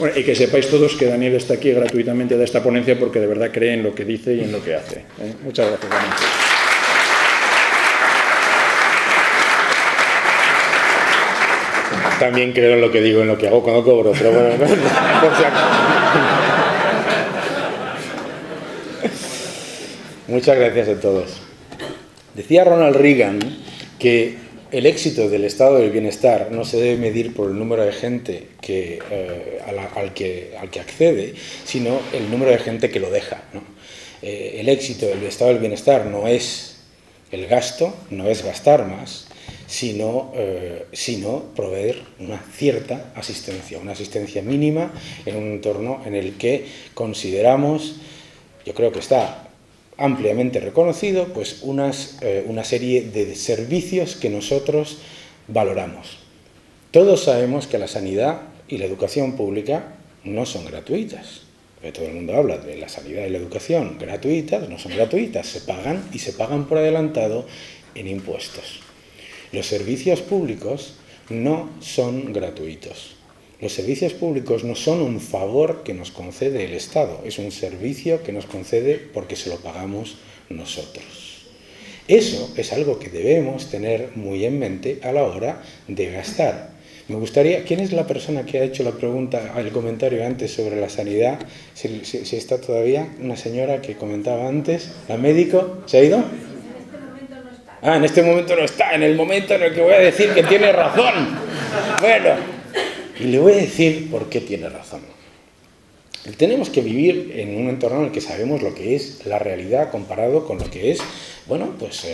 Bueno, y que sepáis todos que Daniel está aquí gratuitamente de esta ponencia porque de verdad cree en lo que dice y en lo que hace. Muchas gracias, Daniel. También creo en lo que digo, en lo que hago cuando cobro, pero bueno, no, por si acaso. Muchas gracias a todos. Decía Ronald Reagan que el éxito del estado del bienestar no se debe medir por el número de gente al que accede, sino el número de gente que lo deja, ¿no? El éxito del estado del bienestar no es el gasto, no es gastar más, sino proveer una cierta asistencia, una asistencia mínima en un entorno en el que consideramos, yo creo que está ampliamente reconocido, pues una serie de servicios que nosotros valoramos. Todos sabemos que la sanidad y la educación pública no son gratuitas. Todo el mundo habla de la sanidad y la educación gratuitas, no son gratuitas, se pagan y se pagan por adelantado en impuestos. Los servicios públicos no son gratuitos. Los servicios públicos no son un favor que nos concede el Estado, es un servicio que nos concede porque se lo pagamos nosotros. Eso es algo que debemos tener muy en mente a la hora de gastar. Me gustaría, ¿quién es la persona que ha hecho la pregunta, el comentario antes sobre la sanidad? Si está todavía, una señora que comentaba antes, ¿la médico? ¿Se ha ido? Ah, en este momento no está, en el momento en el que voy a decir que tiene razón. Bueno. Y le voy a decir por qué tiene razón. Tenemos que vivir en un entorno en el que sabemos lo que es la realidad comparado con lo que es, bueno, pues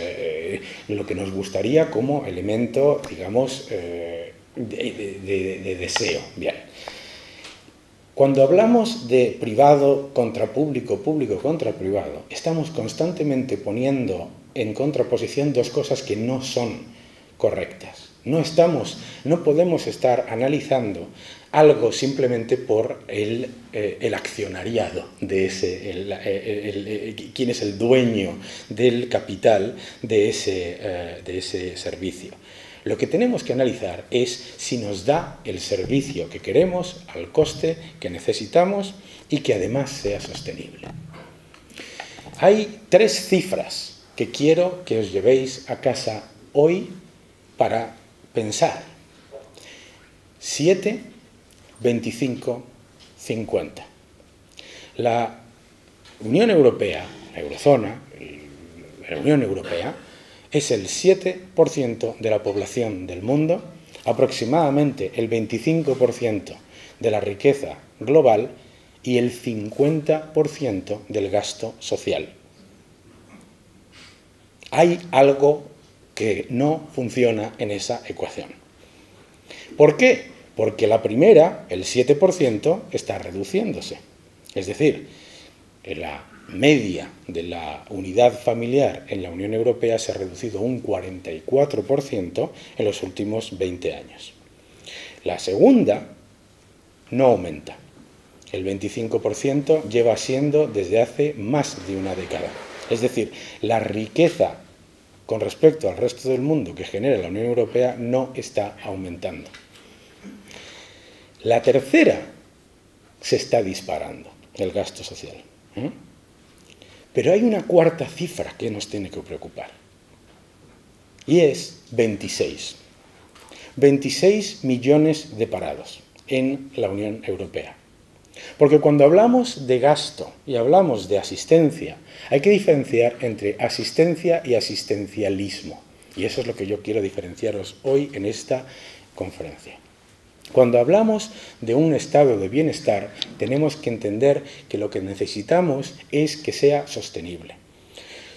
lo que nos gustaría como elemento, digamos, de deseo. Bien. Cuando hablamos de privado contra público, público contra privado, estamos constantemente poniendo en contraposición dos cosas que no son correctas. No podemos estar analizando algo simplemente por el accionariado de quién es el dueño del capital de ese servicio. Lo que tenemos que analizar es si nos da el servicio que queremos al coste que necesitamos y que además sea sostenible. Hay tres cifras que quiero que os llevéis a casa hoy para pensar: 7, 25, 50. La Unión Europea, la Eurozona, la Unión Europea, es el 7% de la población del mundo, aproximadamente el 25% de la riqueza global y el 50% del gasto social. Hay algo que no funciona en esa ecuación. ¿Por qué? Porque la primera, el 7%, está reduciéndose. Es decir, la media de la unidad familiar en la Unión Europea se ha reducido un 44% en los últimos 20 años. La segunda no aumenta. El 25% lleva siendo desde hace más de una década. Es decir, la riqueza con respecto al resto del mundo que genera la Unión Europea no está aumentando. La tercera, se está disparando el gasto social. Pero hay una cuarta cifra que nos tiene que preocupar. Y es 26. 26 millones de parados en la Unión Europea. Porque cuando hablamos de gasto y hablamos de asistencia, hay que diferenciar entre asistencia y asistencialismo. Y eso es lo que yo quiero diferenciaros hoy en esta conferencia. Cuando hablamos de un estado de bienestar, tenemos que entender que lo que necesitamos es que sea sostenible.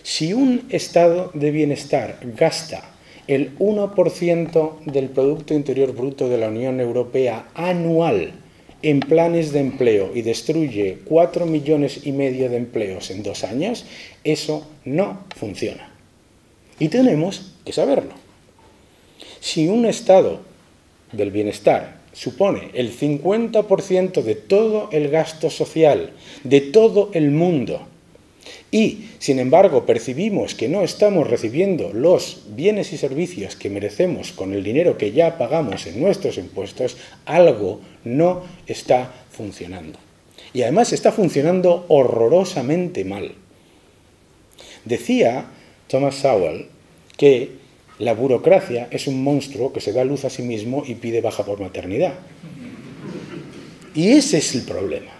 Si un estado de bienestar gasta el 1% del Producto Interior Bruto de la Unión Europea anual en planes de empleo y destruye 4,5 millones de empleos en 2 años, eso no funciona. Y tenemos que saberlo. Si un estado del bienestar supone el 50% de todo el gasto social de todo el mundo y, sin embargo, percibimos que no estamos recibiendo los bienes y servicios que merecemos con el dinero que ya pagamos en nuestros impuestos, algo no está funcionando. Y además está funcionando horrorosamente mal. Decía Thomas Sowell que la burocracia es un monstruo que se da luz a sí mismo y pide baja por maternidad. Y ese es el problema.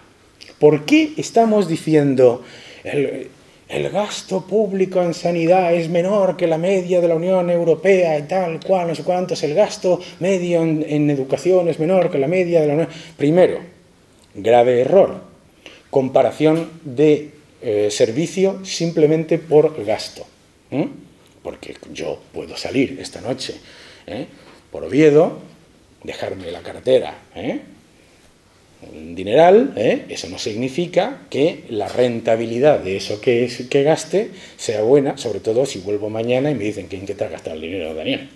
¿Por qué estamos diciendo el gasto público en sanidad es menor que la media de la Unión Europea y tal cual, no sé cuántos, el gasto medio en educación es menor que la media de la Unión? Primero, grave error, comparación de servicio simplemente por gasto. Porque yo puedo salir esta noche por Oviedo, dejarme la cartera, un dineral, eso no significa que la rentabilidad de eso que gaste sea buena, sobre todo si vuelvo mañana y me dicen que en qué te has gastado el dinero, Daniel.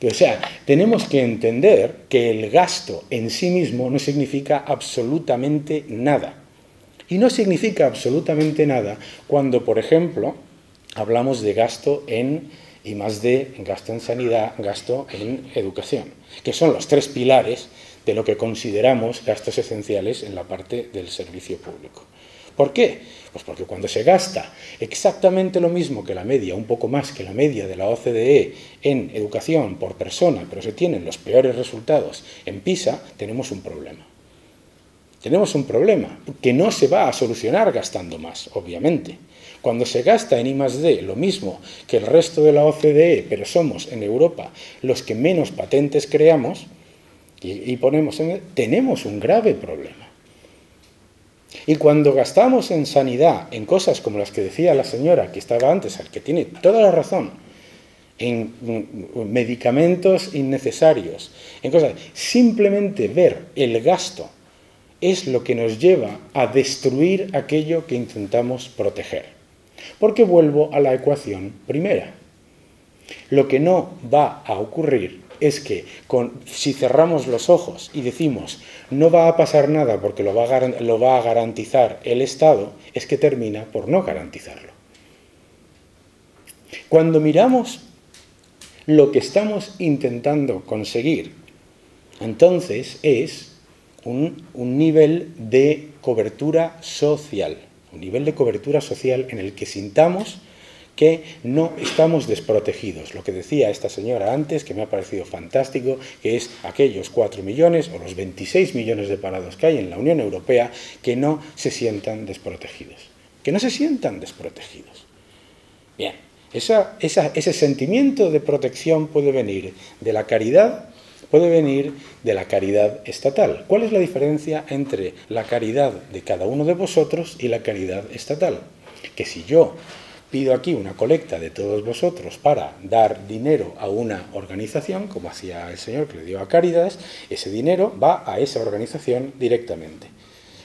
O sea, tenemos que entender que el gasto en sí mismo no significa absolutamente nada. Y no significa absolutamente nada cuando, por ejemplo, hablamos de gasto en I+D, gasto en sanidad, gasto en educación, que son los tres pilares de lo que consideramos gastos esenciales en la parte del servicio público. ¿Por qué? Pues porque cuando se gasta exactamente lo mismo que la media, un poco más que la media de la OCDE en educación por persona, pero se tienen los peores resultados en PISA, tenemos un problema. Tenemos un problema que no se va a solucionar gastando más, obviamente. Cuando se gasta en I+D lo mismo que el resto de la OCDE, pero somos en Europa los que menos patentes creamos, tenemos un grave problema. Y cuando gastamos en sanidad, en cosas como las que decía la señora que estaba antes, al que tiene toda la razón, en medicamentos innecesarios, en cosas, simplemente ver el gasto es lo que nos lleva a destruir aquello que intentamos proteger. Porque vuelvo a la ecuación primera. Lo que no va a ocurrir es que si cerramos los ojos y decimos no va a pasar nada porque lo va a garantizar el Estado, es que termina por no garantizarlo. Cuando miramos lo que estamos intentando conseguir, entonces es un nivel de cobertura social, un nivel de cobertura social en el que sintamos que no estamos desprotegidos. Lo que decía esta señora antes, que me ha parecido fantástico, que es aquellos 4 millones o los 26 millones de parados que hay en la Unión Europea que no se sientan desprotegidos. Que no se sientan desprotegidos. Bien, ese sentimiento de protección puede venir de la caridad, puede venir de la caridad estatal. ¿Cuál es la diferencia entre la caridad de cada uno de vosotros y la caridad estatal? Que si yo pido aquí una colecta de todos vosotros para dar dinero a una organización, como hacía el señor que le dio a Cáritas, ese dinero va a esa organización directamente.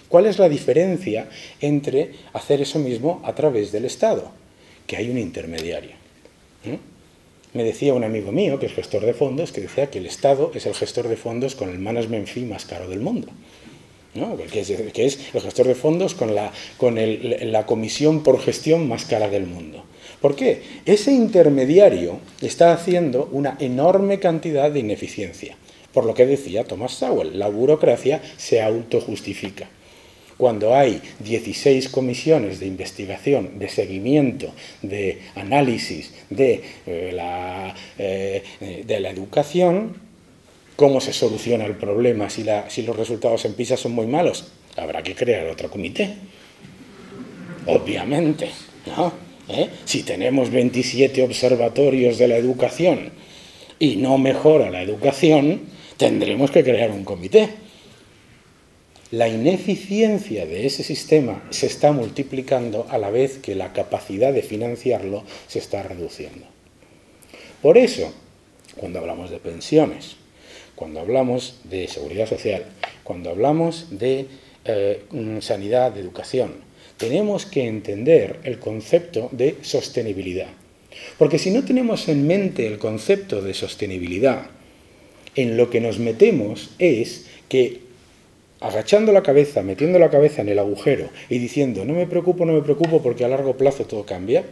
¿Cuál es la diferencia entre hacer eso mismo a través del Estado? Que hay un intermediario. Me decía un amigo mío, que es gestor de fondos, que decía que el Estado es el gestor de fondos con el management fee más caro del mundo. ¿No? Que es el gestor de fondos con la comisión por gestión más cara del mundo. ¿Por qué? Ese intermediario está haciendo una enorme cantidad de ineficiencia. Por lo que decía Thomas Sowell, la burocracia se autojustifica. Cuando hay 16 comisiones de investigación, de seguimiento, de análisis de la educación, ¿cómo se soluciona el problema si los resultados en PISA son muy malos? Habrá que crear otro comité. Obviamente, ¿no? Si tenemos 27 observatorios de la educación y no mejora la educación, tendremos que crear un comité. La ineficiencia de ese sistema se está multiplicando a la vez que la capacidad de financiarlo se está reduciendo. Por eso, cuando hablamos de pensiones, cuando hablamos de seguridad social, cuando hablamos de sanidad, de educación, tenemos que entender el concepto de sostenibilidad. Porque si no tenemos en mente el concepto de sostenibilidad, en lo que nos metemos es que agachando la cabeza, metiendo la cabeza en el agujero y diciendo no me preocupo porque a largo plazo todo cambia,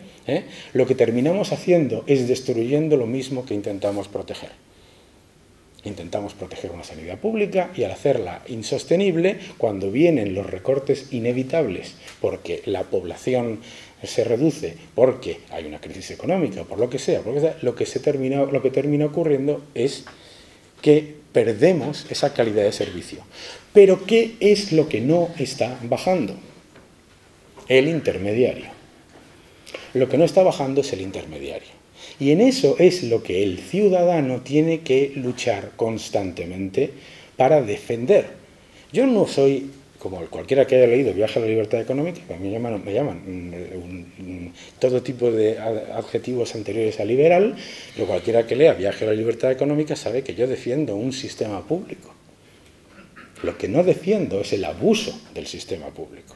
lo que terminamos haciendo es destruyendo lo mismo que intentamos proteger. Intentamos proteger una sanidad pública y al hacerla insostenible, cuando vienen los recortes inevitables, porque la población se reduce, porque hay una crisis económica, por lo que sea, lo que termina ocurriendo es que perdemos esa calidad de servicio. Pero ¿qué es lo que no está bajando? El intermediario. Lo que no está bajando es el intermediario. Y en eso es lo que el ciudadano tiene que luchar constantemente para defender. Yo no soy, como cualquiera que haya leído Viaje a la Libertad Económica, que me llaman todo tipo de adjetivos anteriores a liberal, pero cualquiera que lea Viaje a la Libertad Económica sabe que yo defiendo un sistema público. Lo que no defiendo es el abuso del sistema público.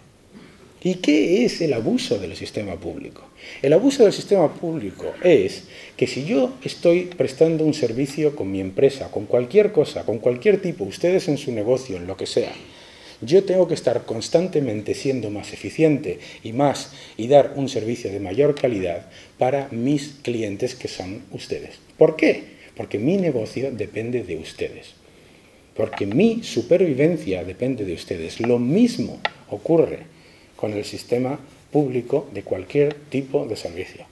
¿Y qué es el abuso del sistema público? El abuso del sistema público es que si yo estoy prestando un servicio con mi empresa, con cualquier cosa, con cualquier tipo, ustedes en su negocio, en lo que sea, yo tengo que estar constantemente siendo más eficiente y dar un servicio de mayor calidad para mis clientes, que son ustedes. ¿Por qué? Porque mi negocio depende de ustedes. Porque mi supervivencia depende de ustedes. Lo mismo ocurre con el sistema público de cualquier tipo de servicio.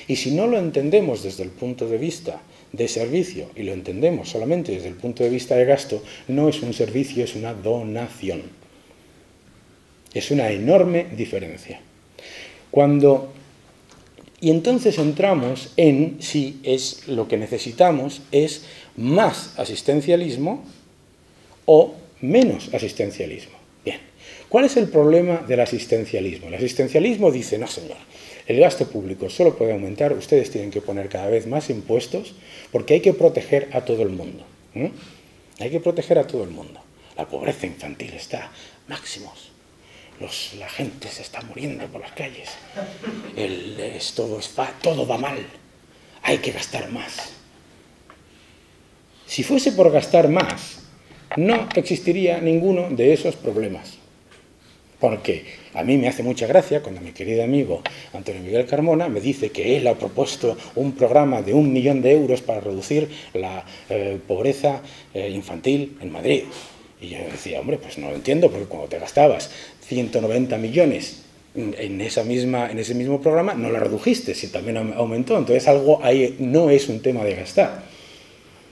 Y si no lo entendemos desde el punto de vista de servicio y lo entendemos solamente desde el punto de vista de gasto, no es un servicio, es una donación. Es una enorme diferencia. Y entonces entramos en si es lo que necesitamos es más asistencialismo o menos asistencialismo. Bien. ¿Cuál es el problema del asistencialismo? El asistencialismo dice, no señor, el gasto público solo puede aumentar, ustedes tienen que poner cada vez más impuestos porque hay que proteger a todo el mundo. Hay que proteger a todo el mundo. La pobreza infantil está máximos. La gente se está muriendo por las calles. Todo va mal. Hay que gastar más. Si fuese por gastar más, no existiría ninguno de esos problemas. Porque a mí me hace mucha gracia cuando mi querido amigo Antonio Miguel Carmona me dice que él ha propuesto un programa de 1 millón de euros para reducir la pobreza infantil en Madrid. Y yo decía, hombre, pues no lo entiendo, porque cuando te gastabas 190 millones en ese mismo programa, no la redujiste, si también aumentó. Entonces algo ahí no es un tema de gastar.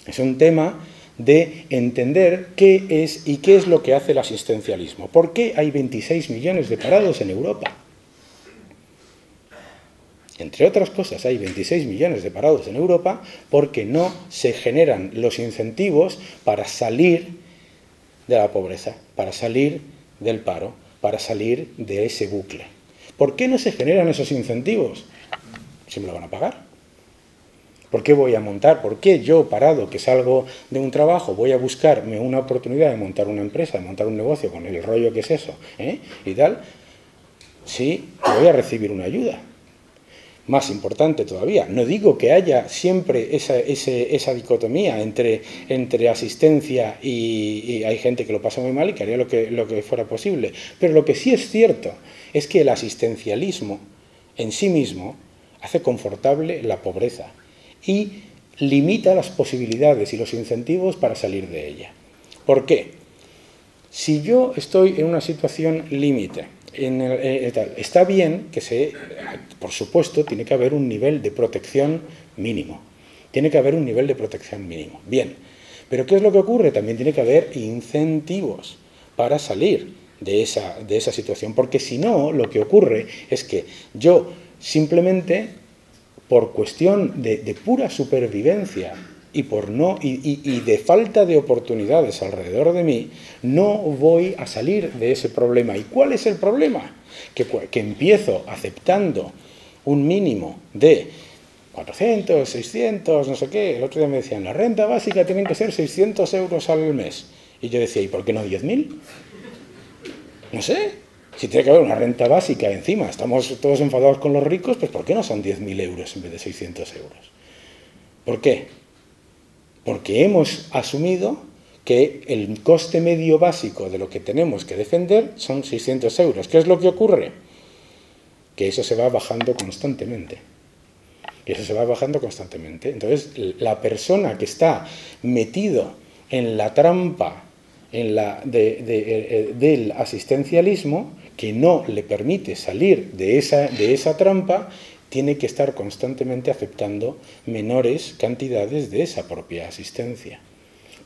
Es un tema de entender qué es y qué es lo que hace el asistencialismo. ¿Por qué hay 26 millones de parados en Europa? Entre otras cosas, hay 26 millones de parados en Europa porque no se generan los incentivos para salir de la pobreza, para salir del paro, para salir de ese bucle. ¿Por qué no se generan esos incentivos? ¿Se me lo van a pagar? ¿Por qué voy a montar? ¿Por qué yo, parado, que salgo de un trabajo, voy a buscarme una oportunidad de montar una empresa, de montar un negocio con el rollo que es eso, y tal? Sí, voy a recibir una ayuda. Más importante todavía, no digo que haya siempre esa dicotomía entre asistencia y hay gente que lo pasa muy mal y que haría lo que fuera posible. Pero lo que sí es cierto es que el asistencialismo en sí mismo hace confortable la pobreza y limita las posibilidades y los incentivos para salir de ella. ¿Por qué? Si yo estoy en una situación límite, está bien que por supuesto, tiene que haber un nivel de protección mínimo. Tiene que haber un nivel de protección mínimo. Bien, pero ¿qué es lo que ocurre? También tiene que haber incentivos para salir de esa situación, porque si no, lo que ocurre es que yo simplemente, por cuestión de pura supervivencia y de falta de oportunidades alrededor de mí, no voy a salir de ese problema. ¿Y cuál es el problema? Que empiezo aceptando un mínimo de 400, 600, no sé qué. El otro día me decían, la renta básica tienen que ser 600 euros al mes. Y yo decía, ¿y por qué no 10.000? No sé. Si tiene que haber una renta básica encima, estamos todos enfadados con los ricos, pues ¿por qué no son 10.000 euros en vez de 600 euros? ¿Por qué? Porque hemos asumido que el coste medio básico de lo que tenemos que defender son 600 euros. ¿Qué es lo que ocurre? Que eso se va bajando constantemente. Y eso se va bajando constantemente. Entonces, la persona que está metido en la trampa del asistencialismo, que no le permite salir de esa trampa, tiene que estar constantemente aceptando menores cantidades de esa propia asistencia.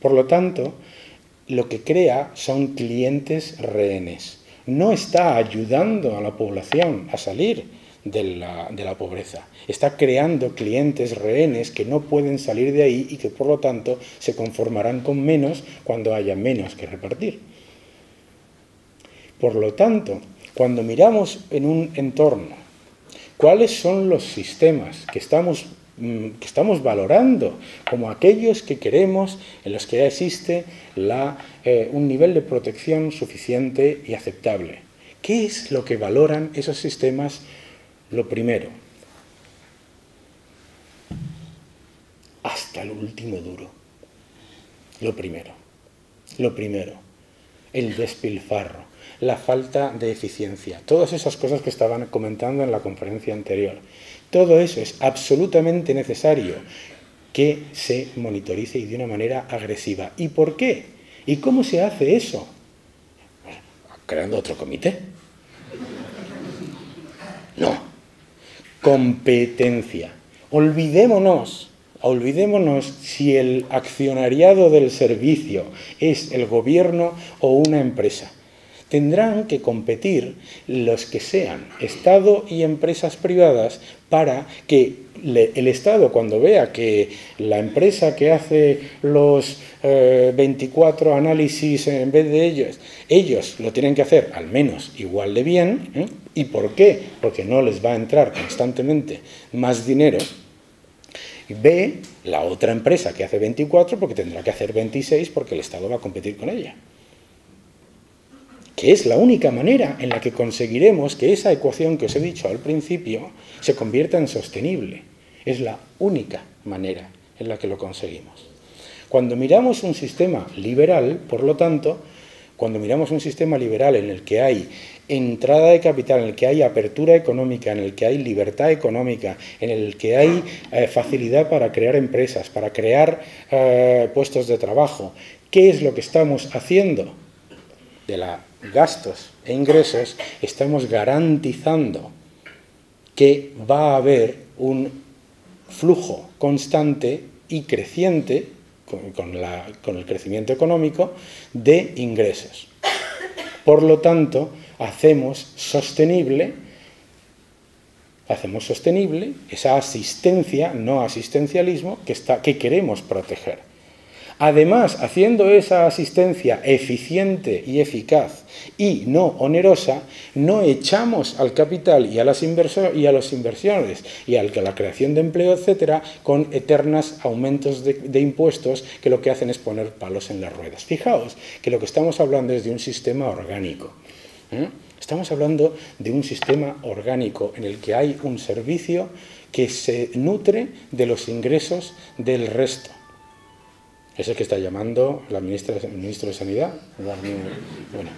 Por lo tanto, lo que crea son clientes rehenes. No está ayudando a la población a salir de la pobreza. Está creando clientes rehenes que no pueden salir de ahí y que, por lo tanto, se conformarán con menos cuando haya menos que repartir. Por lo tanto, cuando miramos en un entorno cuáles son los sistemas que estamos valorando como aquellos que queremos, en los que ya existe un nivel de protección suficiente y aceptable. ¿Qué es lo que valoran esos sistemas? Lo primero, hasta el último duro. Lo primero, el despilfarro, la falta de eficiencia, todas esas cosas que estaban comentando en la conferencia anterior. Todo eso es absolutamente necesario que se monitorice y de una manera agresiva. ¿Y por qué? ¿Y cómo se hace eso? Bueno, creando otro comité. No. Competencia. Olvidémonos si el accionariado del servicio es el gobierno o una empresa. Tendrán que competir los que sean Estado y empresas privadas para que el Estado, cuando vea que la empresa que hace los 24 análisis en vez de ellos lo tienen que hacer al menos igual de bien, ¿eh? ¿Y por qué? Porque no les va a entrar constantemente más dinero. Ve la otra empresa que hace 24 porque tendrá que hacer 26 porque el Estado va a competir con ella. Que es la única manera en la que conseguiremos que esa ecuación que os he dicho al principio se convierta en sostenible. Es la única manera en la que lo conseguimos. Cuando miramos un sistema liberal, por lo tanto, cuando miramos un sistema liberal en el que hay entrada de capital, en el que hay apertura económica, en el que hay libertad económica, en el que hay facilidad para crear empresas, para crear puestos de trabajo, ¿qué es lo que estamos haciendo? De los gastos e ingresos, estamos garantizando que va a haber un flujo constante y creciente, con el crecimiento económico, de ingresos. Por lo tanto, hacemos sostenible esa asistencia, no asistencialismo, que queremos proteger. Además, haciendo esa asistencia eficiente y eficaz y no onerosa, no echamos al capital y a las inversiones y a la creación de empleo, etcétera, con eternos aumentos de impuestos que lo que hacen es poner palos en las ruedas. Fijaos que lo que estamos hablando es de un sistema orgánico. Estamos hablando de un sistema orgánico en el que hay un servicio que se nutre de los ingresos del resto. Es el que está llamando el ministro de Sanidad. Bueno,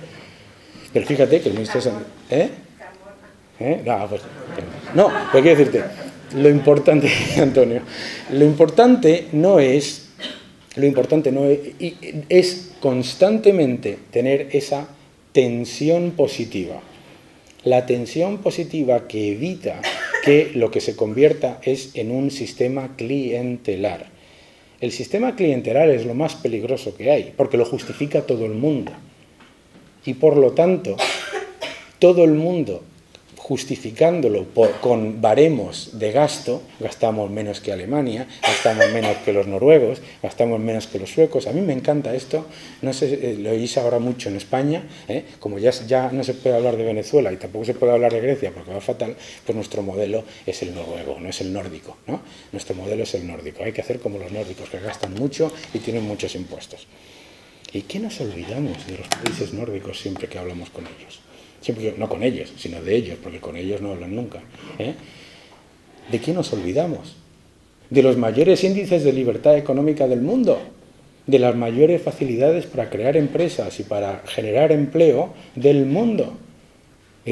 pero fíjate que el ministro de Sanidad... No, pero quiero decirte, lo importante, Antonio, lo importante no es constantemente tener esa tensión positiva. La tensión positiva que evita que lo que se convierta es en un sistema clientelar. El sistema clientelar es lo más peligroso que hay, porque lo justifica todo el mundo. Y por lo tanto, todo el mundo justificándolo con baremos de gasto, gastamos menos que Alemania, gastamos menos que los noruegos, gastamos menos que los suecos. A mí me encanta esto, no sé, lo oís ahora mucho en España, como ya no se puede hablar de Venezuela y tampoco se puede hablar de Grecia porque va fatal, pues nuestro modelo es el noruego, no es el nórdico, ¿no? Nuestro modelo es el nórdico, hay que hacer como los nórdicos, que gastan mucho y tienen muchos impuestos. ¿Y qué nos olvidamos de los países nórdicos siempre que hablamos con ellos? Siempre, no con ellos, sino de ellos, porque con ellos no hablan nunca. ¿De qué nos olvidamos? De los mayores índices de libertad económica del mundo, de las mayores facilidades para crear empresas y para generar empleo del mundo.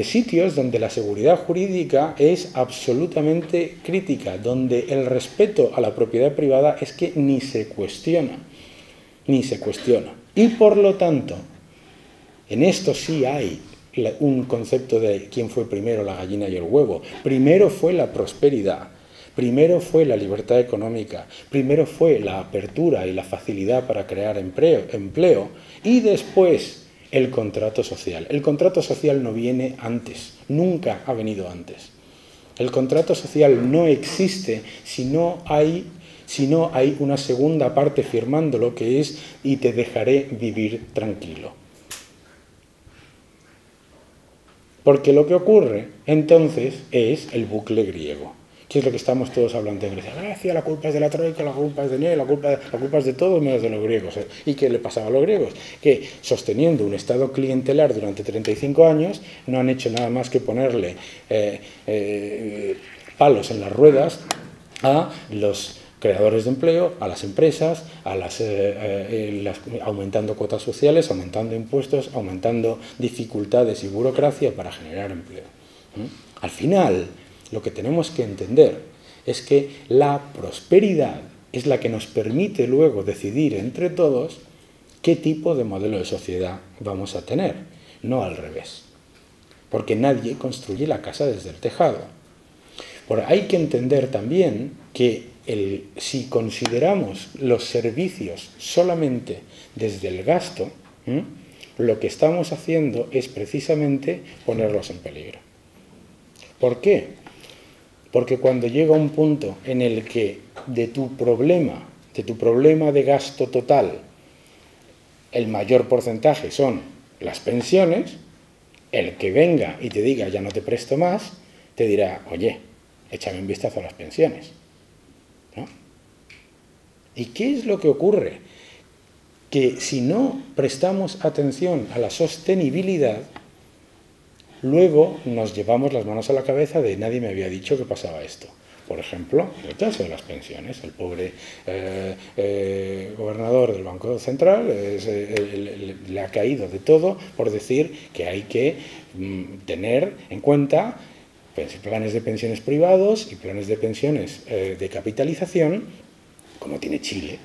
sitios donde la seguridad jurídica es absolutamente crítica, donde el respeto a la propiedad privada es que ni se cuestiona, ni se cuestiona. Y por lo tanto, en esto sí hay un concepto de quién fue primero, la gallina y el huevo. Primero fue la prosperidad, primero fue la libertad económica, primero fue la apertura y la facilidad para crear empleo y después el contrato social. El contrato social no viene antes, nunca ha venido antes. El contrato social no existe si no hay una segunda parte firmando lo que es y te dejaré vivir tranquilo. Porque lo que ocurre entonces es el bucle griego. ¿Qué es lo que estamos todos hablando en Grecia? Grecia, la culpa es de la troika, la culpa es de Neo, la culpa es de todos menos de los griegos. ¿Y qué le pasaba a los griegos? Que sosteniendo un estado clientelar durante 35 años no han hecho nada más que ponerle palos en las ruedas a los creadores de empleo, a las empresas, aumentando cuotas sociales, aumentando impuestos, aumentando dificultades y burocracia para generar empleo. Al final, lo que tenemos que entender es que la prosperidad es la que nos permite luego decidir entre todos qué tipo de modelo de sociedad vamos a tener, no al revés. Porque nadie construye la casa desde el tejado. Hay que entender también que si consideramos los servicios solamente desde el gasto, lo que estamos haciendo es precisamente ponerlos en peligro. ¿Por qué? Porque cuando llega un punto en el que de tu problema de gasto total, el mayor porcentaje son las pensiones, el que venga y te diga ya no te presto más, te dirá, oye, échame un vistazo a las pensiones, ¿no? ¿Y qué es lo que ocurre? Que si no prestamos atención a la sostenibilidad, luego nos llevamos las manos a la cabeza de nadie me había dicho que pasaba esto. Por ejemplo, el caso de las pensiones. El pobre gobernador del Banco Central le ha caído de todo por decir que hay que tener en cuenta planes de pensiones privados y planes de pensiones de capitalización, como tiene Chile,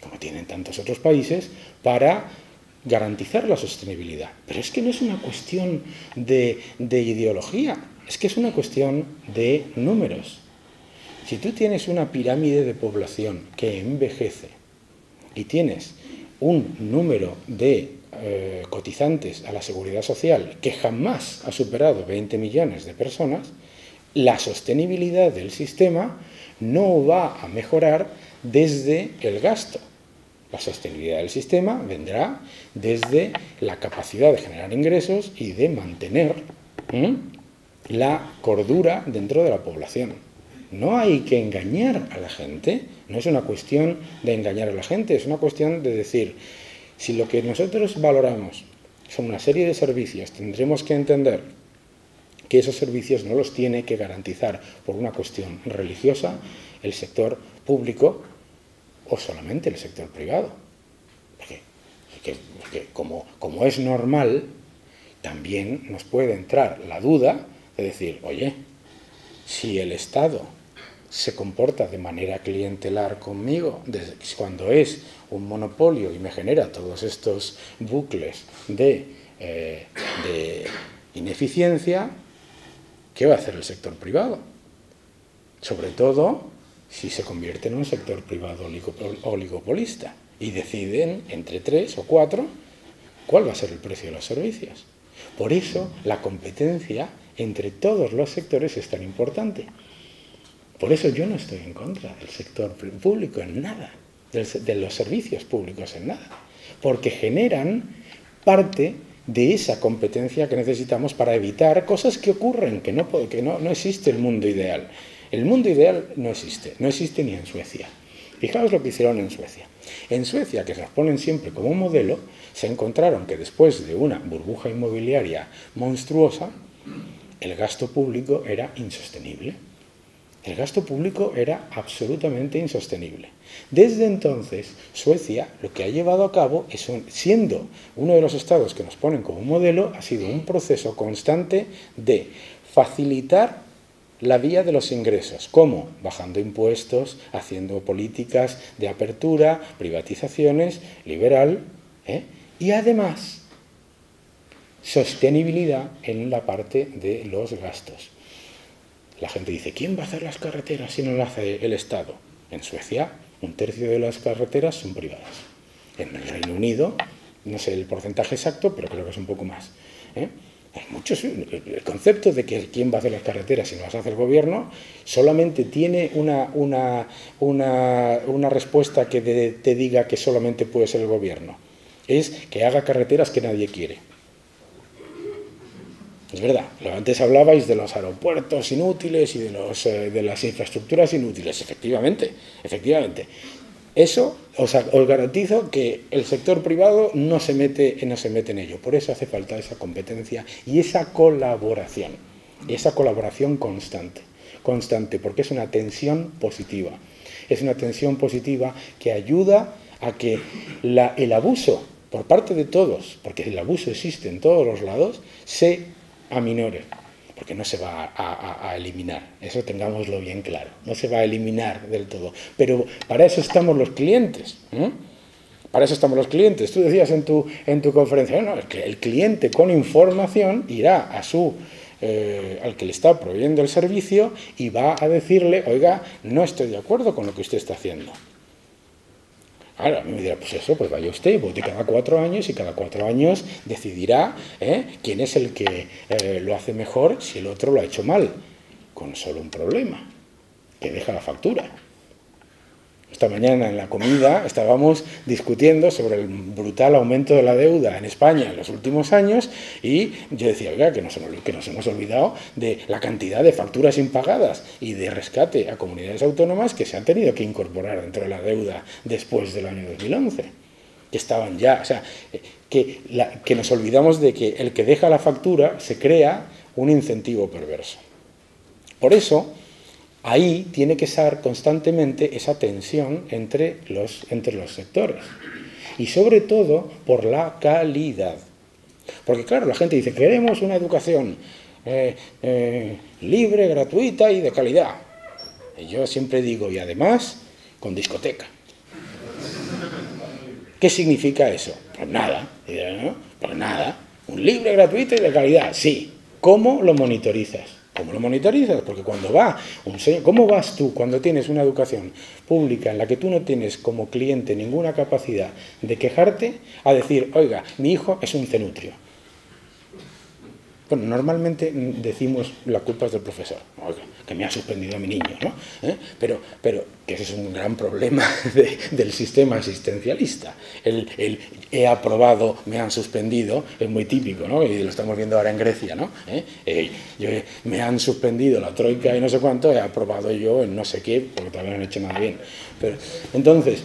como tienen tantos otros países, para garantizar la sostenibilidad. Pero es que no es una cuestión de ideología, es que es una cuestión de números. Si tú tienes una pirámide de población que envejece y tienes un número de cotizantes a la seguridad social que jamás ha superado 20 millones de personas, la sostenibilidad del sistema no va a mejorar desde el gasto. La sostenibilidad del sistema vendrá desde la capacidad de generar ingresos y de mantener la cordura dentro de la población. No hay que engañar a la gente, no es una cuestión de engañar a la gente, es una cuestión de decir, si lo que nosotros valoramos son una serie de servicios, tendremos que entender que esos servicios no los tiene que garantizar por una cuestión religiosa el sector público o solamente el sector privado. Porque como es normal, también nos puede entrar la duda de decir, oye, si el Estado se comporta de manera clientelar conmigo, cuando es un monopolio y me genera todos estos bucles de ineficiencia, ¿qué va a hacer el sector privado? Sobre todo si se convierte en un sector privado oligopolista y deciden entre 3 o 4 cuál va a ser el precio de los servicios. Por eso la competencia entre todos los sectores es tan importante. Por eso yo no estoy en contra del sector público en nada, de los servicios públicos en nada, porque generan parte de esa competencia que necesitamos para evitar cosas que ocurren, que no existe el mundo ideal. El mundo ideal no existe ni en Suecia. Fijaos lo que hicieron en Suecia. En Suecia, que se nos ponen siempre como modelo, se encontraron que después de una burbuja inmobiliaria monstruosa, el gasto público era insostenible. El gasto público era absolutamente insostenible. Desde entonces, Suecia lo que ha llevado a cabo, siendo uno de los estados que nos ponen como modelo, ha sido un proceso constante de facilitar la vía de los ingresos. ¿Cómo? Bajando impuestos, haciendo políticas de apertura, privatizaciones, liberal, y además sostenibilidad en la parte de los gastos. La gente dice, ¿quién va a hacer las carreteras si no lo hace el Estado? En Suecia, 1/3 de las carreteras son privadas. En el Reino Unido, no sé el porcentaje exacto, pero creo que es un poco más. Hay muchos, el concepto de que quién va a hacer las carreteras si no las hace el gobierno solamente tiene una respuesta que te diga que solamente puede ser el gobierno. Es que haga carreteras que nadie quiere. Es verdad, antes hablabais de los aeropuertos inútiles y de las infraestructuras inútiles. Efectivamente. Eso os garantizo que el sector privado no se mete en ello. Por eso hace falta esa competencia y esa colaboración constante, porque es una tensión positiva. Es una tensión positiva que ayuda a que el abuso por parte de todos, porque el abuso existe en todos los lados, se aminore, porque no se va a eliminar, eso tengámoslo bien claro, no se va a eliminar del todo, pero para eso estamos los clientes, para eso estamos los clientes. Tú decías en tu conferencia, no, el cliente con información irá al que le está proveyendo el servicio y va a decirle, oiga, no estoy de acuerdo con lo que usted está haciendo. Ahora, a mí me dirá, pues vaya usted, vote cada 4 años y cada 4 años decidirá quién es el que lo hace mejor si el otro lo ha hecho mal, con solo un problema, que deja la factura. Esta mañana en la comida estábamos discutiendo sobre el brutal aumento de la deuda en España en los últimos años y yo decía, oiga, que nos hemos olvidado de la cantidad de facturas impagadas y de rescate a comunidades autónomas que se han tenido que incorporar dentro de la deuda después del año 2011, que estaban ya, o sea, que nos olvidamos de que el que deja la factura se crea un incentivo perverso. Por eso, ahí tiene que estar constantemente esa tensión entre los sectores. Y sobre todo por la calidad. Porque claro, la gente dice, queremos una educación libre, gratuita y de calidad. Y yo siempre digo, y además, con discoteca. ¿Qué significa eso? Pues nada, ¿no? Pues nada. Un libre, gratuito y de calidad, sí. ¿Cómo lo monitorizas? ¿Cómo lo monitorizas? Porque cuando ¿cómo vas tú cuando tienes una educación pública en la que tú no tienes como cliente ninguna capacidad de quejarte a decir, oiga, mi hijo es un cenutrio? Bueno, normalmente decimos la culpa es del profesor, oiga, que me ha suspendido a mi niño, ¿no? Pero que ese es un gran problema del sistema asistencialista. El he aprobado, me han suspendido, es muy típico, ¿no? Y lo estamos viendo ahora en Grecia, ¿no? Me han suspendido la troika y no sé cuánto, he aprobado yo en no sé qué, porque todavía no he hecho nada bien. Pero, entonces,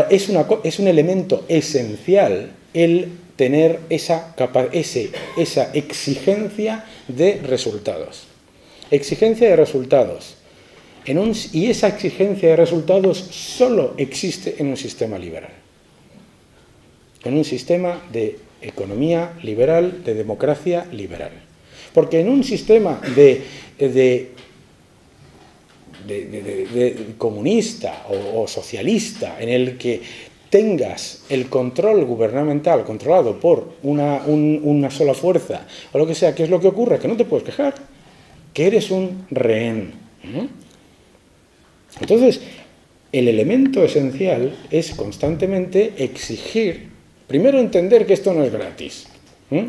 es un elemento esencial el tener esa exigencia de resultados. Exigencia de resultados. Y esa exigencia de resultados solo existe en un sistema liberal. En un sistema de economía liberal, de democracia liberal. Porque en un sistema de comunista o socialista, en el que tengas el control gubernamental controlado por una sola fuerza, o lo que sea, ¿qué es lo que ocurre? Que no te puedes quejar, que eres un rehén. Entonces, el elemento esencial es constantemente exigir, primero entender que esto no es gratis,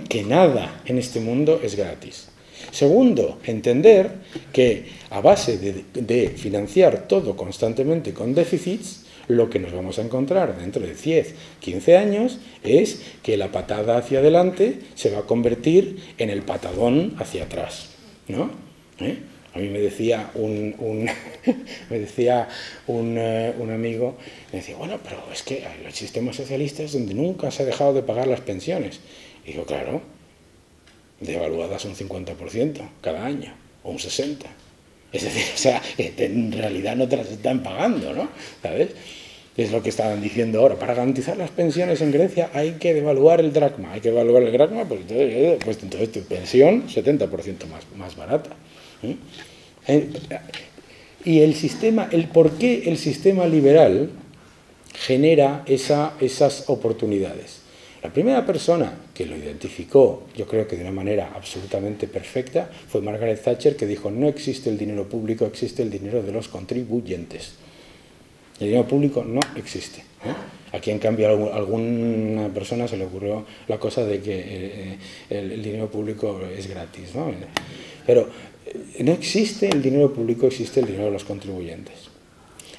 que nada en este mundo es gratis. Segundo, entender que a base de financiar todo constantemente con déficits, lo que nos vamos a encontrar dentro de 10, 15 años es que la patada hacia adelante se va a convertir en el patadón hacia atrás, ¿no? A mí me decía un amigo, me decía, bueno, pero es que hay los sistemas socialistas donde nunca se ha dejado de pagar las pensiones. Y digo, claro, devaluadas un 50% cada año, o un 60%. Es decir, o sea, en realidad no te las están pagando, ¿no? ¿Sabes? Es lo que estaban diciendo ahora. Para garantizar las pensiones en Grecia hay que devaluar el dracma. Hay que devaluar el dracma, pues entonces tu pensión 70% más barata. Y el sistema, ¿por qué el sistema liberal genera esas oportunidades? La primera persona que lo identificó, yo creo que de una manera absolutamente perfecta, fue Margaret Thatcher, que dijo: no existe el dinero público, existe el dinero de los contribuyentes. El dinero público no existe. Aquí, en cambio, a alguna persona se le ocurrió la cosa de que el dinero público es gratis, ¿no? Pero no existe el dinero público, existe el dinero de los contribuyentes.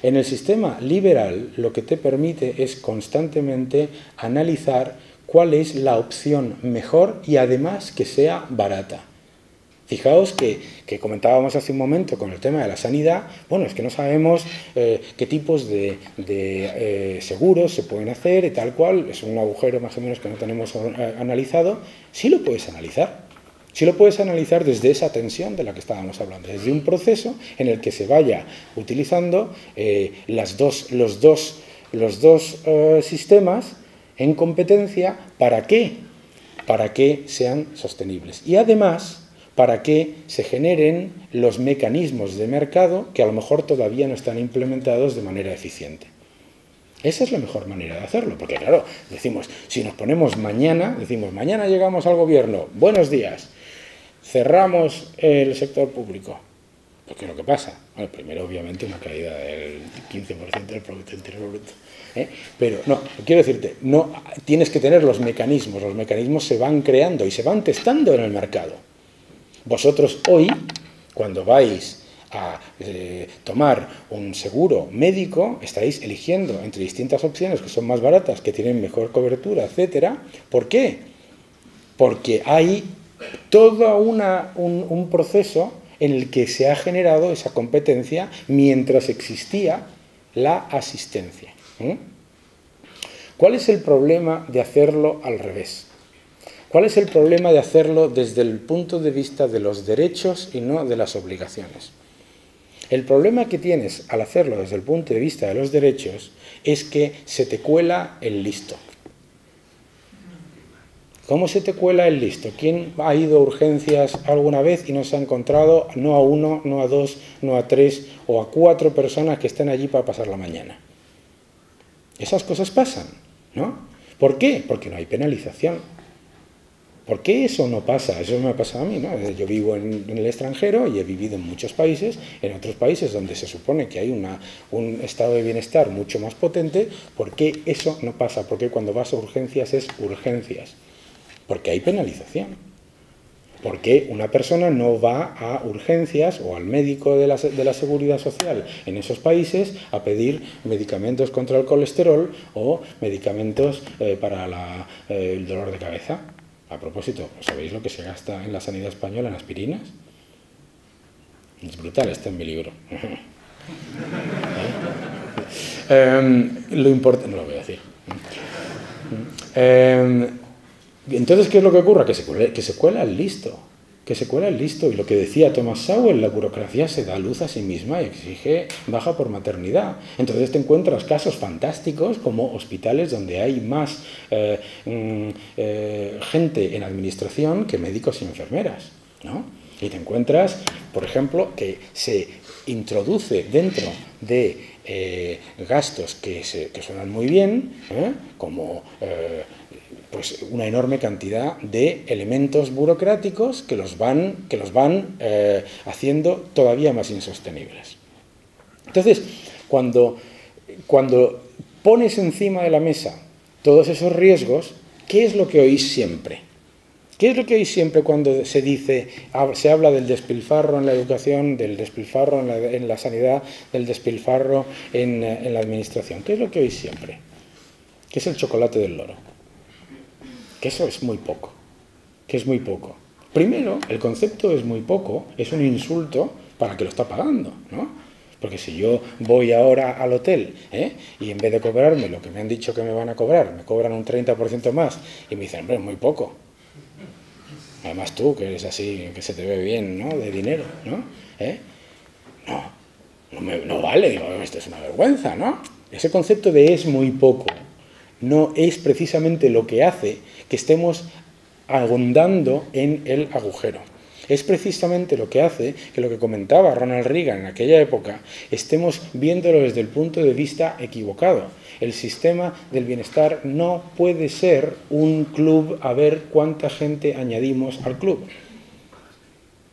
En el sistema liberal, lo que te permite es constantemente analizar cuál es la opción mejor y además que sea barata. Fijaos que comentábamos hace un momento con el tema de la sanidad. Bueno, es que no sabemos qué tipos de seguros se pueden hacer y tal cual. Es un agujero más o menos que no tenemos analizado. Sí lo puedes analizar. Sí lo puedes analizar desde esa tensión de la que estábamos hablando, desde un proceso en el que se vaya utilizando los dos sistemas en competencia. ¿Para qué? Para que sean sostenibles. Y además, para que se generen los mecanismos de mercado que a lo mejor todavía no están implementados de manera eficiente. Esa es la mejor manera de hacerlo, porque claro, decimos, si nos ponemos mañana, llegamos al gobierno, buenos días, cerramos el sector público. Pues ¿qué es lo que pasa? Bueno, primero, obviamente, una caída del 15% del Producto Interior Bruto. Pero no, quiero decirte, no, tienes que tener los mecanismos se van creando y se van testando en el mercado. Vosotros hoy, cuando vais a tomar un seguro médico, estáis eligiendo entre distintas opciones que son más baratas, que tienen mejor cobertura, etcétera. ¿Por qué? Porque hay todo un proceso en el que se ha generado esa competencia mientras existía la asistencia. ¿Cuál es el problema de hacerlo al revés? ¿Cuál es el problema de hacerlo desde el punto de vista de los derechos y no de las obligaciones? El problema que tienes al hacerlo desde el punto de vista de los derechos es que se te cuela el listo. ¿Cómo se te cuela el listo? ¿Quién ha ido a urgencias alguna vez y no se ha encontrado no a 1, no a 2, no a 3 o a 4 personas que están allí para pasar la mañana? Esas cosas pasan, ¿no? ¿Por qué? Porque no hay penalización. ¿Por qué eso no pasa? Eso me ha pasado a mí, ¿no? Yo vivo en el extranjero y he vivido en muchos países, en otros países donde se supone que hay un estado de bienestar mucho más potente. ¿Por qué eso no pasa? ¿Por qué cuando vas a urgencias es urgencias? Porque hay penalización. ¿Por qué una persona no va a urgencias o al médico de la Seguridad Social en esos países a pedir medicamentos contra el colesterol o medicamentos para el dolor de cabeza? A propósito, ¿sabéis lo que se gasta en la sanidad española en aspirinas? Es brutal, está en mi libro. Lo importante, no lo voy a decir. Entonces, ¿qué es lo que ocurre? Que se cuela el listo. Que se cuela el listo. Y lo que decía Thomas Sowell, la burocracia se da luz a sí misma y exige baja por maternidad. Entonces te encuentras casos fantásticos como hospitales donde hay más gente en administración que médicos y enfermeras, ¿no? Y te encuentras, por ejemplo, que se introduce dentro de gastos que suenan muy bien, como pues una enorme cantidad de elementos burocráticos que los van haciendo todavía más insostenibles. Entonces, cuando pones encima de la mesa todos esos riesgos, ¿qué es lo que oís siempre? ¿Qué es lo que oís siempre cuando se habla del despilfarro en la educación, del despilfarro en la sanidad, del despilfarro en la administración? ¿Qué es lo que oís siempre? ¿Qué es el chocolate del loro? Que eso es muy poco, que es muy poco. Primero, el concepto es muy poco, es un insulto para el que lo está pagando, ¿no? Porque si yo voy ahora al hotel y en vez de cobrarme lo que me han dicho que me van a cobrar, me cobran un 30% más y me dicen, hombre, es muy poco. Además tú, que eres así, que se te ve bien, ¿no? De dinero, ¿no? No vale, digo, esto es una vergüenza, ¿no? Ese concepto de es muy poco no es precisamente lo que hace que estemos ahondando en el agujero. Es precisamente lo que hace que lo que comentaba Ronald Reagan en aquella época estemos viéndolo desde el punto de vista equivocado. El sistema del bienestar no puede ser un club a ver cuánta gente añadimos al club.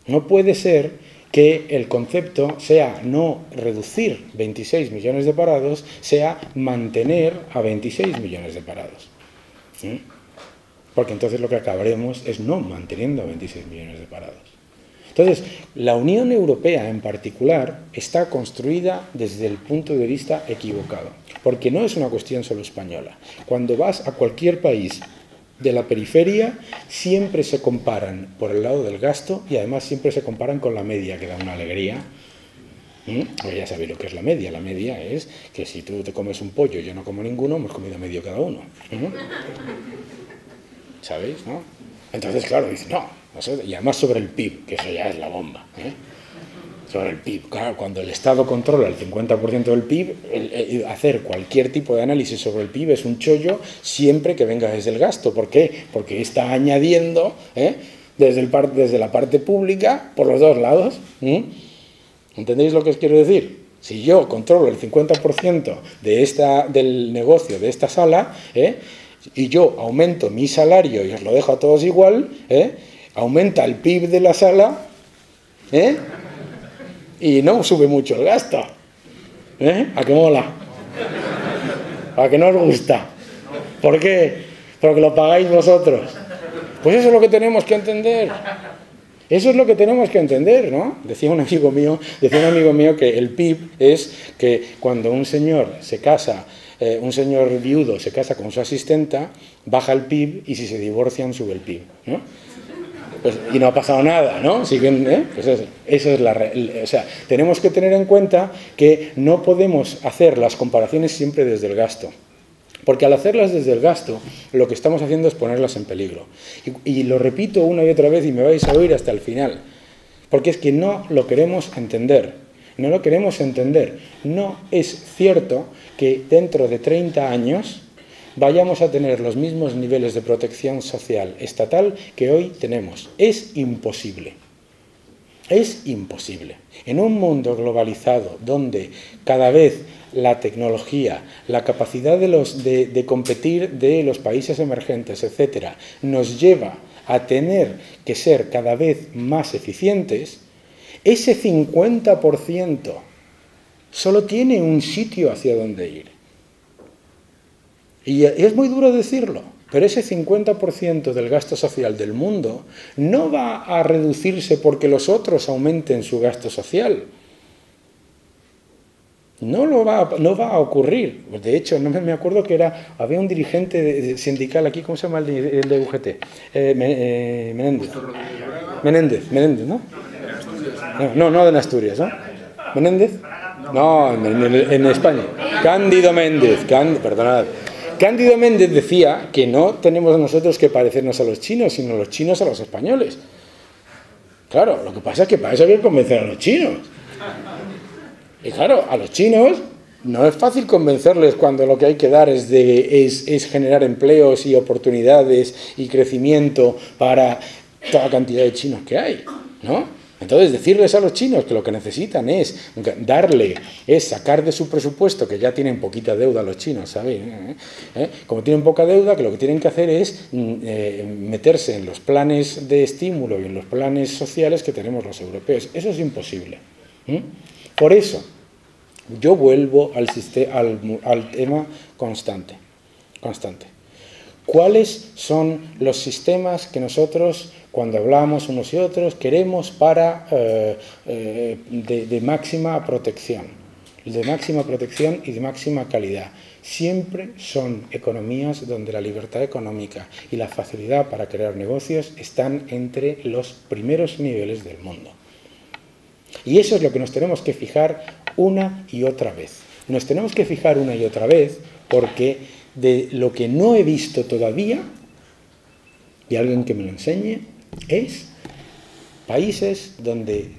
No puede ser que el concepto sea no reducir 26 millones de parados, sea mantener a 26 millones de parados. Porque entonces lo que acabaremos es no manteniendo a 26 millones de parados. Entonces, la Unión Europea en particular está construida desde el punto de vista equivocado, porque no es una cuestión solo española. Cuando vas a cualquier país de la periferia, siempre se comparan por el lado del gasto y además siempre se comparan con la media, que da una alegría. Pues ya sabéis lo que es la media. La media es que si tú te comes un pollo y yo no como ninguno, hemos comido medio cada uno. ¿Sabéis, no? Entonces, claro, dice, no sé, y además sobre el PIB, que eso ya es la bomba. Sobre el PIB, claro, cuando el Estado controla el 50% del PIB, hacer cualquier tipo de análisis sobre el PIB es un chollo siempre que venga desde el gasto. ¿Por qué? Porque está añadiendo desde la parte pública por los dos lados. ¿Entendéis lo que os quiero decir? Si yo controlo el 50% del negocio de esta sala, y yo aumento mi salario y os lo dejo a todos igual, aumenta el PIB de la sala, y no sube mucho el gasto. ¿A qué mola? ¿A qué no os gusta? ¿Por qué? Porque lo pagáis vosotros. Pues eso es lo que tenemos que entender. Eso es lo que tenemos que entender, ¿no? Decía un amigo mío que el PIB es que cuando un señor se casa, un señor viudo se casa con su asistenta, baja el PIB y si se divorcian sube el PIB, ¿no? Pues, y no ha pasado nada, ¿no? Pues eso es o sea, tenemos que tener en cuenta que no podemos hacer las comparaciones siempre desde el gasto. Porque al hacerlas desde el gasto, lo que estamos haciendo es ponerlas en peligro. Y lo repito una y otra vez y me vais a oír hasta el final. Porque es que no lo queremos entender. No lo queremos entender. No es cierto que dentro de 30 años vayamos a tener los mismos niveles de protección social estatal que hoy tenemos. Es imposible. Es imposible. En un mundo globalizado donde cada vez la tecnología, la capacidad de competir de los países emergentes, etcétera, nos lleva a tener que ser cada vez más eficientes, ese 50% solo tiene un sitio hacia donde ir. Y es muy duro decirlo, pero ese 50% del gasto social del mundo no va a reducirse porque los otros aumenten su gasto social. No va a ocurrir. De hecho, no me acuerdo que había un dirigente sindical aquí, ¿cómo se llama el de UGT? Menéndez, ¿no? No en Asturias, ¿no? ¿Menéndez? No, en España. Cándido Méndez, perdonad. Cándido Méndez decía que no tenemos nosotros que parecernos a los chinos, sino los chinos a los españoles. Claro, lo que pasa es que para eso hay que convencer a los chinos. Y claro, a los chinos no es fácil convencerles cuando lo que hay que dar es generar empleos y oportunidades y crecimiento para toda la cantidad de chinos que hay, ¿no? Entonces, decirles a los chinos que lo que necesitan es sacar de su presupuesto, que ya tienen poquita deuda los chinos, ¿sabéis? Como tienen poca deuda, que lo que tienen que hacer es meterse en los planes de estímulo y en los planes sociales que tenemos los europeos. Eso es imposible. Por eso, yo vuelvo al tema constante. ¿Cuáles son los sistemas que nosotros, cuando hablamos unos y otros, queremos para de máxima protección? De máxima protección y de máxima calidad. Siempre son economías donde la libertad económica y la facilidad para crear negocios están entre los primeros niveles del mundo. Y eso es lo que nos tenemos que fijar una y otra vez. Nos tenemos que fijar una y otra vez porque de lo que no he visto todavía, y alguien que me lo enseñe, es países donde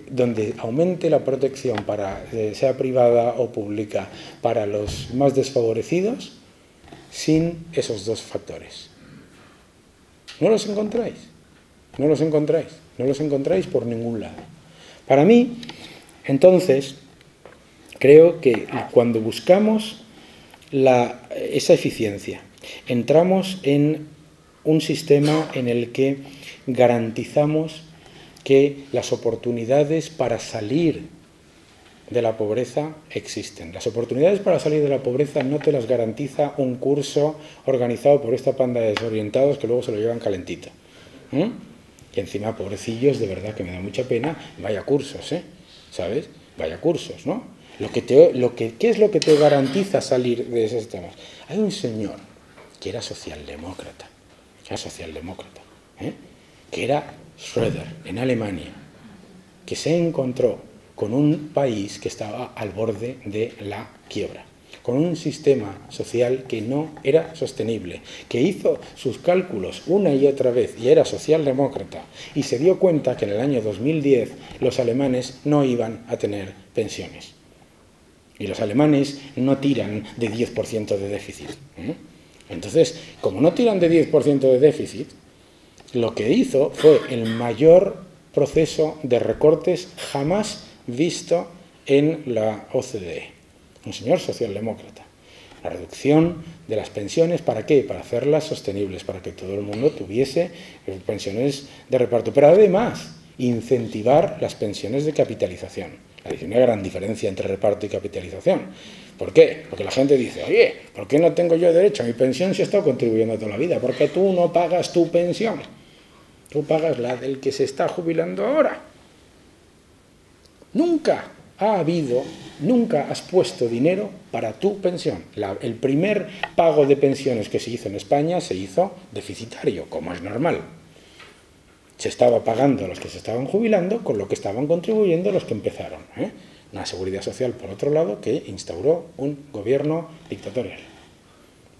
donde aumente la protección para, sea privada o pública, para los más desfavorecidos, sin esos dos factores. No los encontráis, no los encontráis, no los encontráis por ningún lado. Para mí, entonces, creo que cuando buscamos esa eficiencia, entramos en un sistema en el que garantizamos que las oportunidades para salir de la pobreza existen. Las oportunidades para salir de la pobreza no te las garantiza un curso organizado por esta panda de desorientados que luego se lo llevan calentito. Y encima, pobrecillos, de verdad que me da mucha pena, vaya cursos, ¿sabes? Vaya cursos, ¿no? ¿Qué es lo que te garantiza salir de esos temas? Hay un señor que era socialdemócrata, que era Schröder, en Alemania, que se encontró con un país que estaba al borde de la quiebra, con un sistema social que no era sostenible, que hizo sus cálculos una y otra vez y era socialdemócrata, y se dio cuenta que en el año 2010 los alemanes no iban a tener pensiones. Y los alemanes no tiran de 10% de déficit. Entonces, como no tiran de 10% de déficit, lo que hizo fue el mayor proceso de recortes jamás visto en la OCDE. Un señor socialdemócrata. La reducción de las pensiones, ¿para qué? Para hacerlas sostenibles, para que todo el mundo tuviese pensiones de reparto. Pero además, incentivar las pensiones de capitalización. Hay una gran diferencia entre reparto y capitalización. ¿Por qué? Porque la gente dice, oye, ¿por qué no tengo yo derecho a mi pensión si he estado contribuyendo toda la vida? Porque tú no pagas tu pensión. Tú pagas la del que se está jubilando ahora. Nunca has puesto dinero para tu pensión. El primer pago de pensiones que se hizo en España se hizo deficitario, como es normal. Se estaba pagando a los que se estaban jubilando con lo que estaban contribuyendo los que empezaron. Una seguridad social, por otro lado, que instauró un gobierno dictatorial.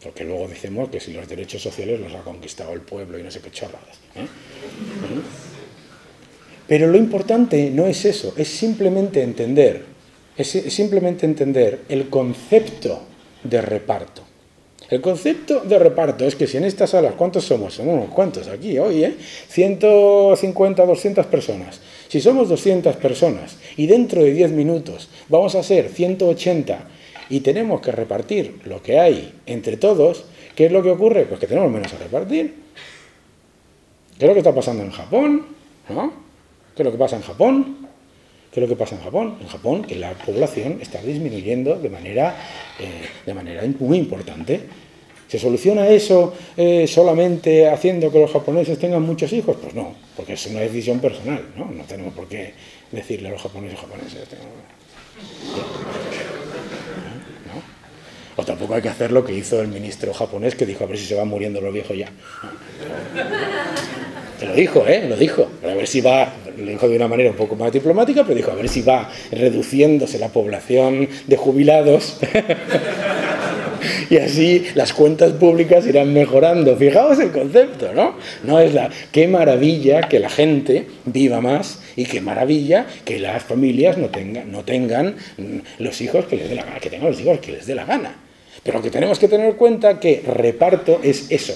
Porque luego decimos que si los derechos sociales los ha conquistado el pueblo y no sé qué chorradas. Pero lo importante no es eso, es simplemente entender el concepto de reparto. El concepto de reparto es que si en estas salas, ¿cuántos somos? Somos unos cuantos aquí hoy, 150, 200 personas. Si somos 200 personas y dentro de 10 minutos vamos a ser 180 y tenemos que repartir lo que hay entre todos, ¿qué es lo que ocurre? Pues que tenemos menos a repartir. ¿Qué es lo que está pasando en Japón? ¿No? ¿Qué es lo que pasa en Japón? ¿Qué es lo que pasa en Japón? En Japón, que la población está disminuyendo de manera muy importante. ¿Se soluciona eso solamente haciendo que los japoneses tengan muchos hijos? Pues no, porque es una decisión personal, ¿no? No tenemos por qué decirle a los japoneses. ¿No? O tampoco hay que hacer lo que hizo el ministro japonés, que dijo a ver si se van muriendo los viejos ya. Te lo dijo, lo dijo. A ver si va, lo dijo de una manera un poco más diplomática, pero dijo a ver si va reduciéndose la población de jubilados y así las cuentas públicas irán mejorando. Fijaos el concepto, ¿no? No es qué maravilla que la gente viva más y qué maravilla que las familias no tengan los hijos que les dé la gana, que tengan los hijos que les dé la gana. Pero que tenemos que tener en cuenta que reparto es eso.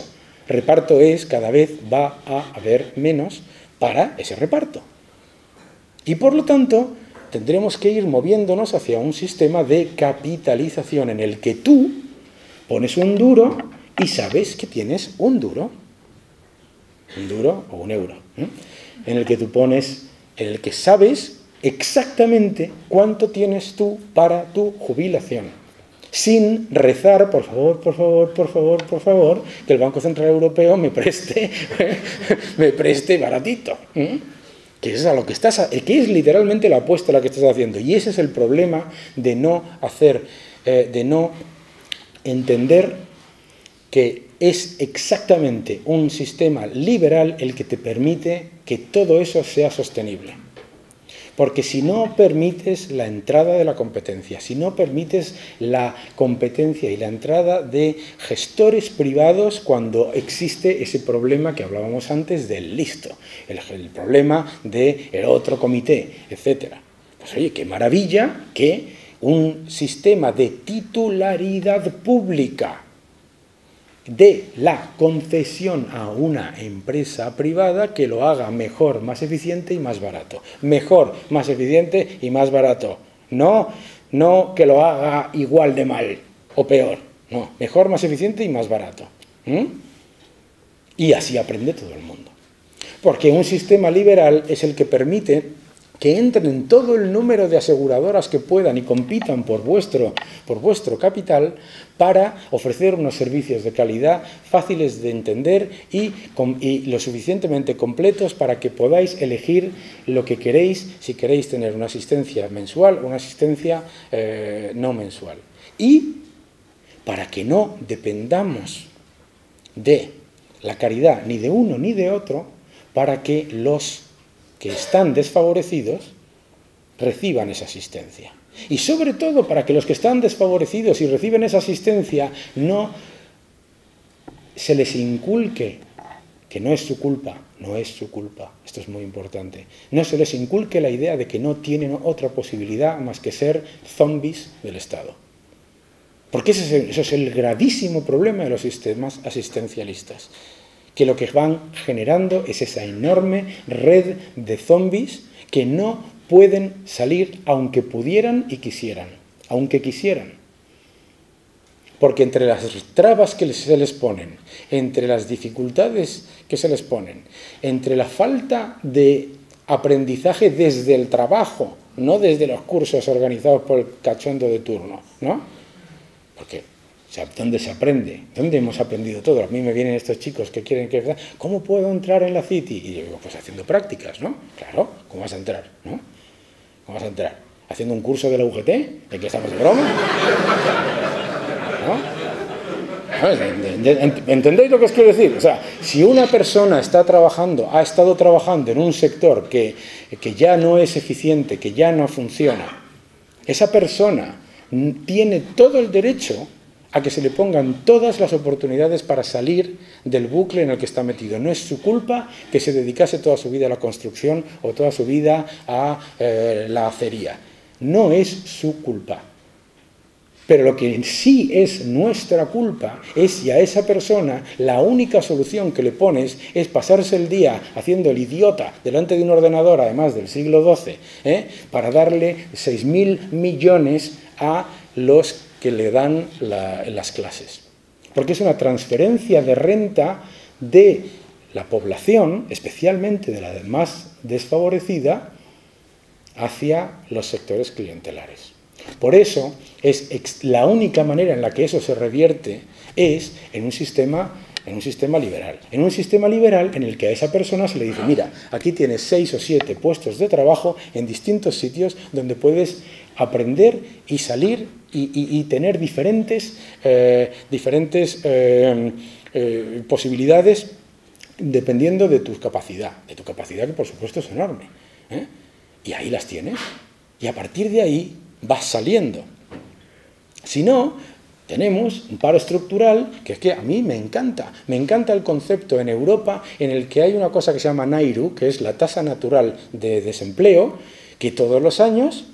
Reparto es cada vez va a haber menos para ese reparto. Y por lo tanto, tendremos que ir moviéndonos hacia un sistema de capitalización en el que tú pones un duro y sabes que tienes un duro o un euro, en el que tú pones, en el que sabes exactamente cuánto tienes tú para tu jubilación. Sin rezar, por favor, que el Banco Central Europeo me preste baratito. Que es a lo que que es literalmente la apuesta a la que estás haciendo. Y ese es el problema de no entender que es exactamente un sistema liberal el que te permite que todo eso sea sostenible. Porque si no permites la entrada de la competencia, si no permites la competencia y la entrada de gestores privados cuando existe ese problema que hablábamos antes del listo, el problema del otro comité, etc. Pues oye, qué maravilla que un sistema de titularidad pública de la concesión a una empresa privada que lo haga mejor, más eficiente y más barato. Mejor, más eficiente y más barato. No que lo haga igual de mal o peor. No, mejor, más eficiente y más barato. Y así aprende todo el mundo. Porque un sistema liberal es el que permite que entren todo el número de aseguradoras que puedan y compitan por vuestro capital para ofrecer unos servicios de calidad fáciles de entender y lo suficientemente completos para que podáis elegir lo que queréis, si queréis tener una asistencia mensual o una asistencia no mensual. Y para que no dependamos de la caridad ni de uno ni de otro, para que los que están desfavorecidos reciban esa asistencia. Y sobre todo para que los que están desfavorecidos y reciben esa asistencia no se les inculque que no es su culpa, no es su culpa, esto es muy importante, no se les inculque la idea de que no tienen otra posibilidad más que ser zombies del Estado. Porque eso es el gravísimo problema de los sistemas asistencialistas, que lo que van generando es esa enorme red de zombies que no pueden salir aunque pudieran y quisieran, aunque quisieran. Porque entre las trabas que se les ponen, entre las dificultades que se les ponen, entre la falta de aprendizaje desde el trabajo, no desde los cursos organizados por el cachondo de turno, ¿no? Porque ¿dónde se aprende? ¿Dónde hemos aprendido todo? A mí me vienen estos chicos que quieren que... ¿Cómo puedo entrar en la City? Y yo digo, pues haciendo prácticas, ¿no? Claro, ¿cómo vas a entrar? ¿No? ¿Cómo vas a entrar? ¿Haciendo un curso de la UGT? ¿De qué estamos de broma? ¿No? ¿Entendéis lo que os quiero decir? O sea, si una persona ha estado trabajando en un sector que ya no es eficiente, que ya no funciona, esa persona tiene todo el derecho a que se le pongan todas las oportunidades para salir del bucle en el que está metido. No es su culpa que se dedicase toda su vida a la construcción o toda su vida a la acería. No es su culpa. Pero lo que sí es nuestra culpa es si a esa persona la única solución que le pones es pasarse el día haciendo el idiota delante de un ordenador, además del siglo XII, para darle 6.000 millones a los que le dan las clases. Porque es una transferencia de renta de la población, especialmente de la más desfavorecida, hacia los sectores clientelares. Por eso, la única manera en la que eso se revierte es en un sistema liberal. En un sistema liberal en el que a esa persona se le dice, mira, aquí tienes 6 o 7 puestos de trabajo en distintos sitios donde puedes aprender y salir y tener diferentes posibilidades dependiendo de tu capacidad que por supuesto es enorme. Y ahí las tienes. Y a partir de ahí vas saliendo. Si no, tenemos un paro estructural que es que a mí me encanta el concepto en Europa en el que hay una cosa que se llama NAIRU, que es la tasa natural de desempleo, que todos los años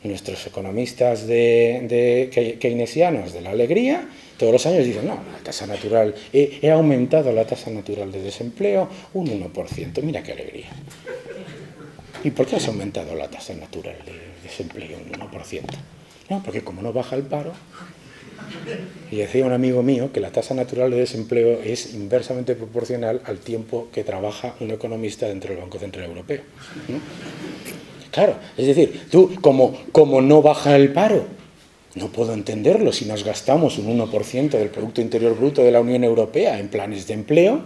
nuestros economistas keynesianos de la alegría todos los años dicen, no, la tasa natural, he aumentado la tasa natural de desempleo un 1%, mira qué alegría. ¿Y por qué has aumentado la tasa natural de desempleo un 1%? No, porque como no baja el paro, y decía un amigo mío que la tasa natural de desempleo es inversamente proporcional al tiempo que trabaja un economista dentro del Banco Central Europeo. ¿No? Claro, es decir, tú, como no baja el paro, no puedo entenderlo si nos gastamos un 1% del Producto Interior Bruto de la Unión Europea en planes de empleo.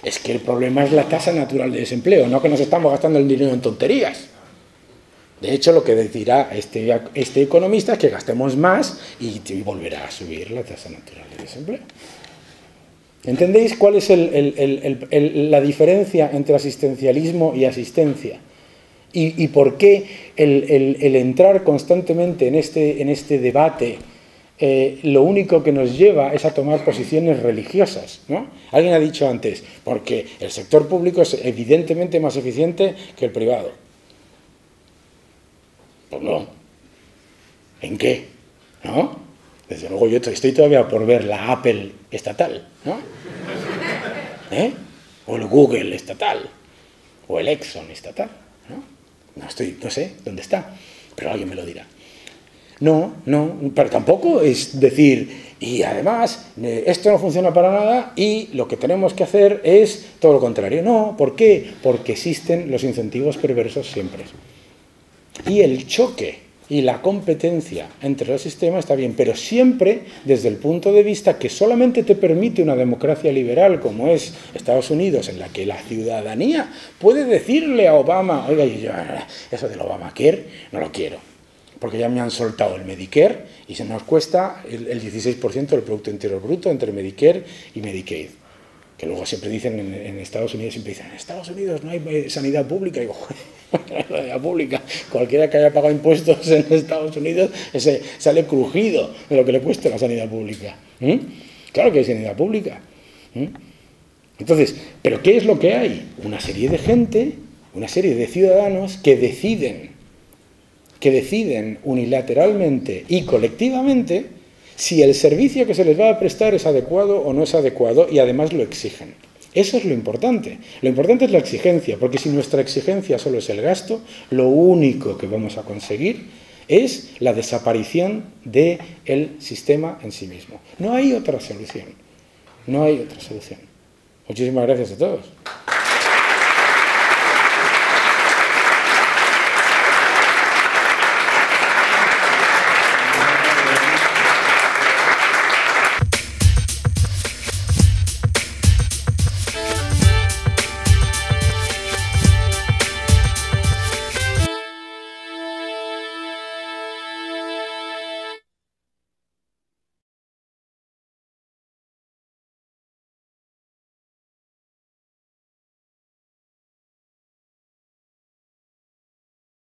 Es que el problema es la tasa natural de desempleo, no que nos estamos gastando el dinero en tonterías. De hecho, lo que decirá este economista es que gastemos más y volverá a subir la tasa natural de desempleo. ¿Entendéis cuál es la diferencia entre asistencialismo y asistencia? ¿Y por qué el entrar constantemente en este debate lo único que nos lleva es a tomar posiciones religiosas, ¿no? Alguien ha dicho antes, porque el sector público es evidentemente más eficiente que el privado. Pues no. ¿En qué? ¿No? Desde luego yo estoy todavía por ver la Apple estatal, ¿no? O el Google estatal, o el Exxon estatal, ¿no? No sé dónde está, pero alguien me lo dirá. No, pero tampoco es decir, y además, esto no funciona para nada y lo que tenemos que hacer es todo lo contrario. No, ¿por qué? Porque existen los incentivos perversos siempre. Y el choque y la competencia entre los sistemas está bien, pero siempre desde el punto de vista que solamente te permite una democracia liberal como es Estados Unidos, en la que la ciudadanía puede decirle a Obama, oiga, yo eso del Obamacare no lo quiero, porque ya me han soltado el Medicare y se nos cuesta el 16% del Producto Interior Bruto entre Medicare y Medicaid. Que luego siempre dicen en Estados Unidos, siempre dicen, en Estados Unidos no hay sanidad pública. Y digo, sanidad pública, cualquiera que haya pagado impuestos en Estados Unidos ese sale crujido de lo que le cuesta la sanidad pública. Claro que hay sanidad pública. Entonces, ¿pero qué es lo que hay? Una serie de gente, una serie de ciudadanos que deciden unilateralmente y colectivamente si el servicio que se les va a prestar es adecuado o no es adecuado, y además lo exigen. Eso es lo importante. Lo importante es la exigencia, porque si nuestra exigencia solo es el gasto, lo único que vamos a conseguir es la desaparición del sistema en sí mismo. No hay otra solución. No hay otra solución. Muchísimas gracias a todos.